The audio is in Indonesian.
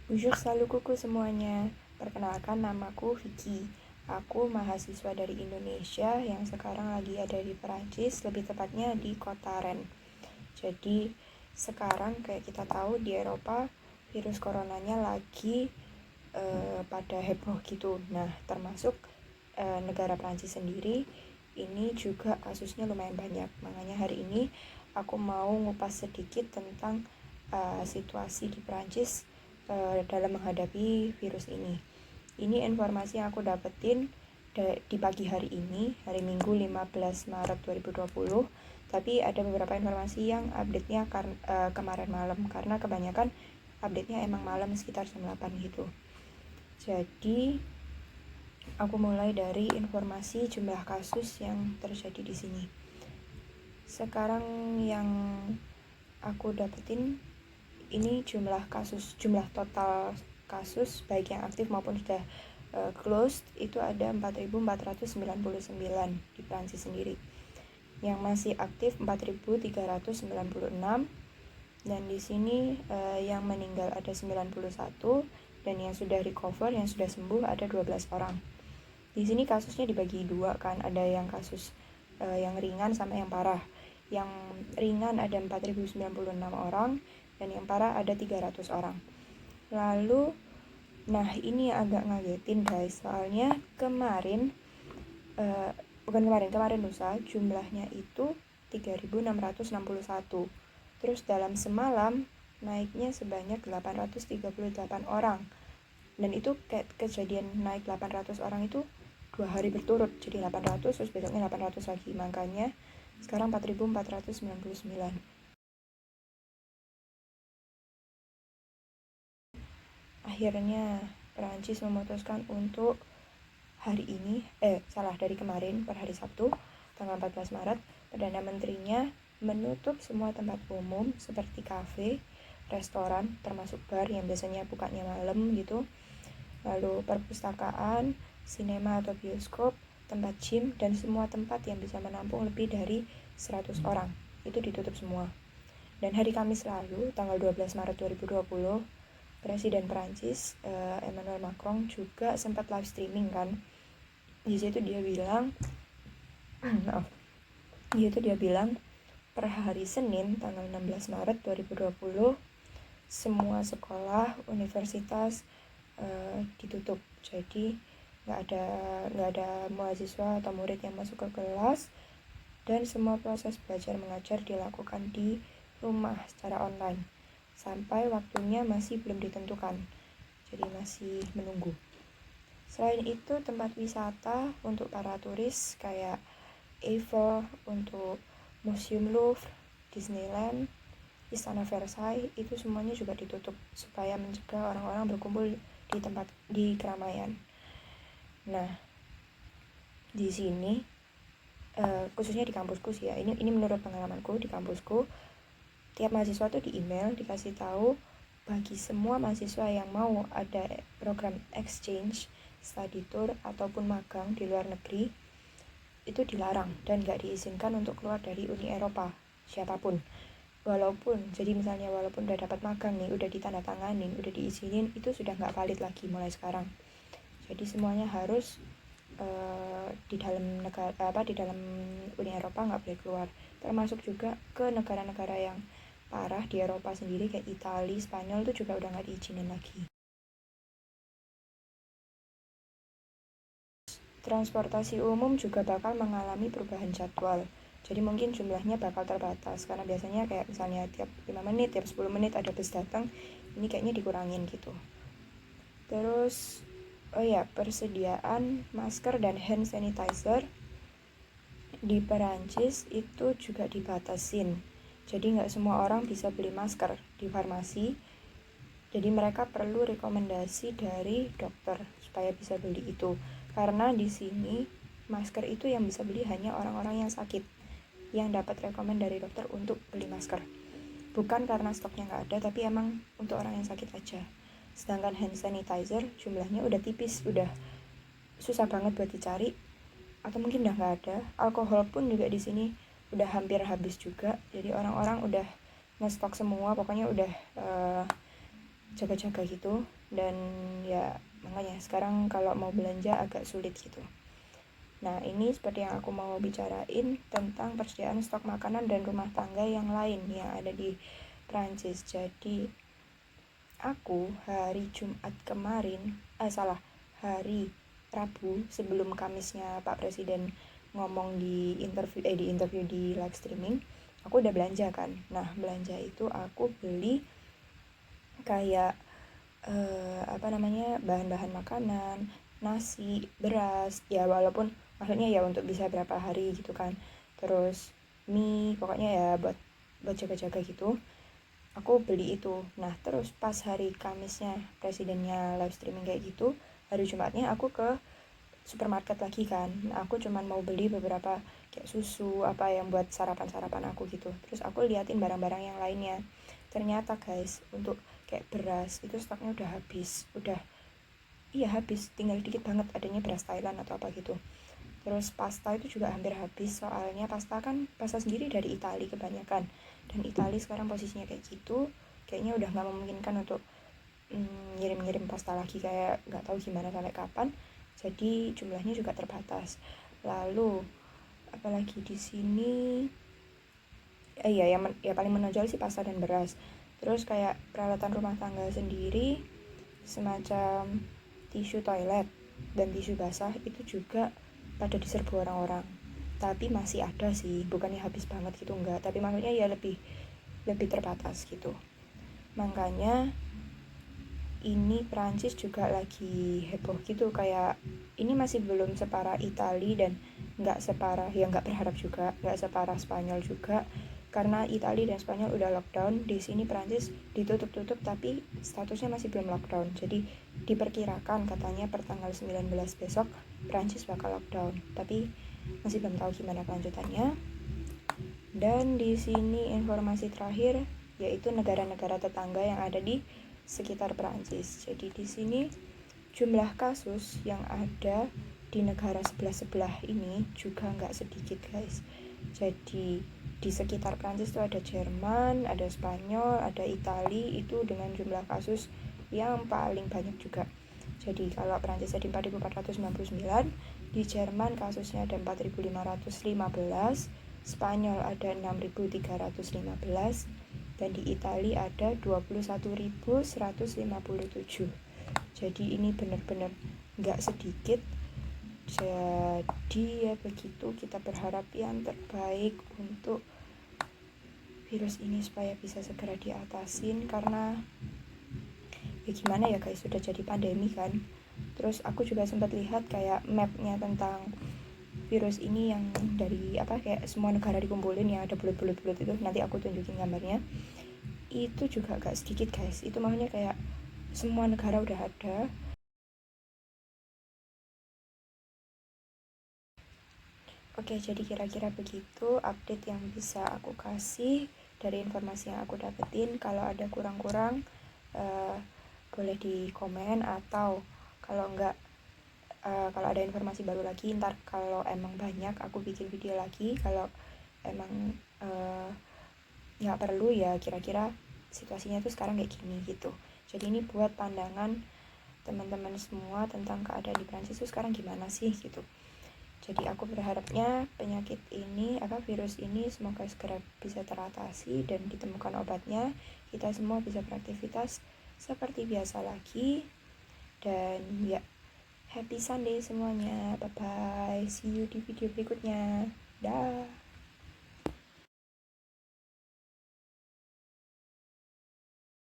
Bonjour salukuku semuanya, perkenalkan namaku Vicky. Aku mahasiswa dari Indonesia yang sekarang lagi ada di Perancis, lebih tepatnya di kota Rennes. Jadi sekarang kayak kita tahu di Eropa virus coronanya lagi pada heboh gitu. Nah termasuk negara Perancis sendiri ini juga kasusnya lumayan banyak. Makanya hari ini aku mau ngupas sedikit tentang situasi di Perancis dalam menghadapi virus ini. Ini informasi yang aku dapetin di pagi hari ini, hari Minggu 15 Maret 2020. Tapi ada beberapa informasi yang update-nya kemarin malam, karena kebanyakan update-nya emang malam sekitar jam 8 gitu. Jadi aku mulai dari informasi jumlah kasus yang terjadi di sini. Sekarang yang aku dapetin ini jumlah total kasus baik yang aktif maupun sudah closed itu ada 4.499 di Prancis sendiri. Yang masih aktif 4.396 dan di sini yang meninggal ada 91 dan yang sudah recover, yang sudah sembuh ada 12 orang. Di sini kasusnya dibagi dua kan, ada yang kasus yang ringan sama yang parah. Yang ringan ada 4.096 orang dan yang parah ada 300 orang. Lalu, nah ini agak ngagetin guys, soalnya kemarin lusa jumlahnya itu 3.661. Terus dalam semalam naiknya sebanyak 838 orang. Dan itu kayak kejadian naik 800 orang itu 2 hari berturut, jadi 800 terus besoknya 800 lagi. Makanya sekarang 4.499. Akhirnya Perancis memutuskan untuk dari kemarin per hari Sabtu tanggal 14 Maret, Perdana Menterinya menutup semua tempat umum seperti kafe, restoran, termasuk bar yang biasanya bukanya malam gitu, lalu perpustakaan, sinema atau bioskop, tempat gym, dan semua tempat yang bisa menampung lebih dari 100 orang itu ditutup semua. Dan hari Kamis lalu, tanggal 12 Maret 2020, Presiden Perancis Emmanuel Macron juga sempat live streaming kan. Di situ dia bilang per hari Senin tanggal 16 Maret 2020 semua sekolah, universitas ditutup. Jadi nggak ada mahasiswa atau murid yang masuk ke kelas dan semua proses belajar mengajar dilakukan di rumah secara online. Sampai waktunya masih belum ditentukan, jadi masih menunggu. Selain itu, tempat wisata untuk para turis kayak Eiffel, untuk Museum Louvre, Disneyland, Istana Versailles itu semuanya juga ditutup supaya mencegah orang-orang berkumpul di keramaian. Nah, di sini khususnya di kampusku sih ya, ini menurut pengalamanku di kampusku, tiap mahasiswa tuh di email dikasih tahu bagi semua mahasiswa yang mau ada program exchange, study tour ataupun magang di luar negeri itu dilarang dan gak diizinkan untuk keluar dari Uni Eropa siapapun. Walaupun udah dapat magang nih, udah ditandatanganin, udah diizinin, itu sudah gak valid lagi mulai sekarang. Jadi semuanya harus di dalam Uni Eropa nggak boleh keluar, termasuk juga ke negara-negara yang parah di Eropa sendiri kayak Italia, Spanyol itu juga udah nggak diizinin lagi. Transportasi umum juga bakal mengalami perubahan jadwal. Jadi mungkin jumlahnya bakal terbatas karena biasanya kayak misalnya tiap 5 menit, tiap 10 menit ada bus datang, ini kayaknya dikurangin gitu. Terus persediaan masker dan hand sanitizer di Perancis itu juga dibatasin. Jadi nggak semua orang bisa beli masker di farmasi. Jadi mereka perlu rekomendasi dari dokter supaya bisa beli itu. Karena di sini masker itu yang bisa beli hanya orang-orang yang sakit, yang dapat rekomend dari dokter untuk beli masker. Bukan karena stoknya nggak ada, tapi emang untuk orang yang sakit aja. Sedangkan hand sanitizer jumlahnya udah tipis, udah susah banget buat dicari, atau mungkin udah nggak ada. Alkohol pun juga di sini udah hampir habis juga. Jadi orang-orang udah ngestok semua, pokoknya udah jaga-jaga gitu. Dan ya makanya sekarang kalau mau belanja agak sulit gitu. Nah, ini seperti yang aku mau bicarain tentang persediaan stok makanan dan rumah tangga yang lain yang ada di Prancis. Jadi, aku hari Jumat kemarin, hari Rabu sebelum Kamisnya Pak Presiden ngomong di interview di live streaming, aku udah belanja kan. Nah, belanja itu aku beli kayak bahan-bahan makanan, nasi, beras, ya walaupun maksudnya ya untuk bisa berapa hari gitu kan. Terus mie, pokoknya ya buat jaga-jaga gitu. Aku beli itu. Nah, terus pas hari Kamisnya presidennya live streaming kayak gitu, hari Jumatnya aku ke supermarket lagi kan. Nah, aku cuman mau beli beberapa kayak susu apa yang buat sarapan-sarapan aku gitu. Terus aku liatin barang-barang yang lainnya. Ternyata guys, untuk kayak beras itu stoknya udah habis, habis, tinggal dikit banget adanya beras Thailand atau apa gitu. Terus pasta itu juga hampir habis, soalnya pasta sendiri dari Italia kebanyakan, dan Italia sekarang posisinya kayak gitu, kayaknya udah nggak memungkinkan untuk ngirim-ngirim pasta lagi, kayak nggak tahu gimana sampai kapan, jadi jumlahnya juga terbatas. Lalu apalagi di sini, ya paling menonjol sih pasta dan beras. Terus kayak peralatan rumah tangga sendiri, semacam tisu toilet dan tisu basah itu juga pada diserbu orang-orang. Tapi masih ada sih, bukannya habis banget gitu enggak, tapi maksudnya ya lebih lebih terbatas gitu. Makanya ini Prancis juga lagi heboh gitu, kayak ini masih belum separah Italia dan nggak berharap juga nggak separah Spanyol juga, karena Italia dan Spanyol udah lockdown. Di sini Prancis ditutup tapi statusnya masih belum lockdown. Jadi diperkirakan katanya per tanggal 19 besok Prancis bakal lockdown, tapi masih belum tahu gimana kelanjutannya. Dan di sini informasi terakhir yaitu negara-negara tetangga yang ada di sekitar Prancis. Jadi di sini jumlah kasus yang ada di negara sebelah-sebelah ini juga nggak sedikit guys. Jadi di sekitar Prancis itu ada Jerman, ada Spanyol, ada Italia, itu dengan jumlah kasus yang paling banyak juga. Jadi kalau Prancis ada 4.499, di Jerman kasusnya ada 4.515, Spanyol ada 6.315, dan di Italia ada 21.157. Jadi ini benar-benar nggak sedikit. Jadi ya begitu, kita berharap yang terbaik untuk virus ini supaya bisa segera diatasin, karena ya gimana ya guys, sudah jadi pandemi kan. Terus aku juga sempat lihat kayak mapnya tentang virus ini yang dari kayak semua negara dikumpulin, yang ada bulat-bulat itu, nanti aku tunjukin gambarnya. Itu juga gak sedikit guys, itu makanya kayak semua negara udah ada. Oke, jadi kira-kira begitu update yang bisa aku kasih dari informasi yang aku dapetin. Kalau ada kurang-kurang boleh di komen, atau kalau enggak kalau ada informasi baru lagi, ntar kalau emang banyak aku bikin video lagi. Kalau emang nggak perlu ya, kira-kira situasinya tuh sekarang kayak gini gitu. Jadi ini buat pandangan teman-teman semua tentang keadaan di Prancis itu sekarang gimana sih gitu. Jadi aku berharapnya virus ini semoga segera bisa teratasi dan ditemukan obatnya. Kita semua bisa beraktivitas seperti biasa lagi. Dan ya, happy Sunday semuanya. Bye bye. See you di video berikutnya. Dah.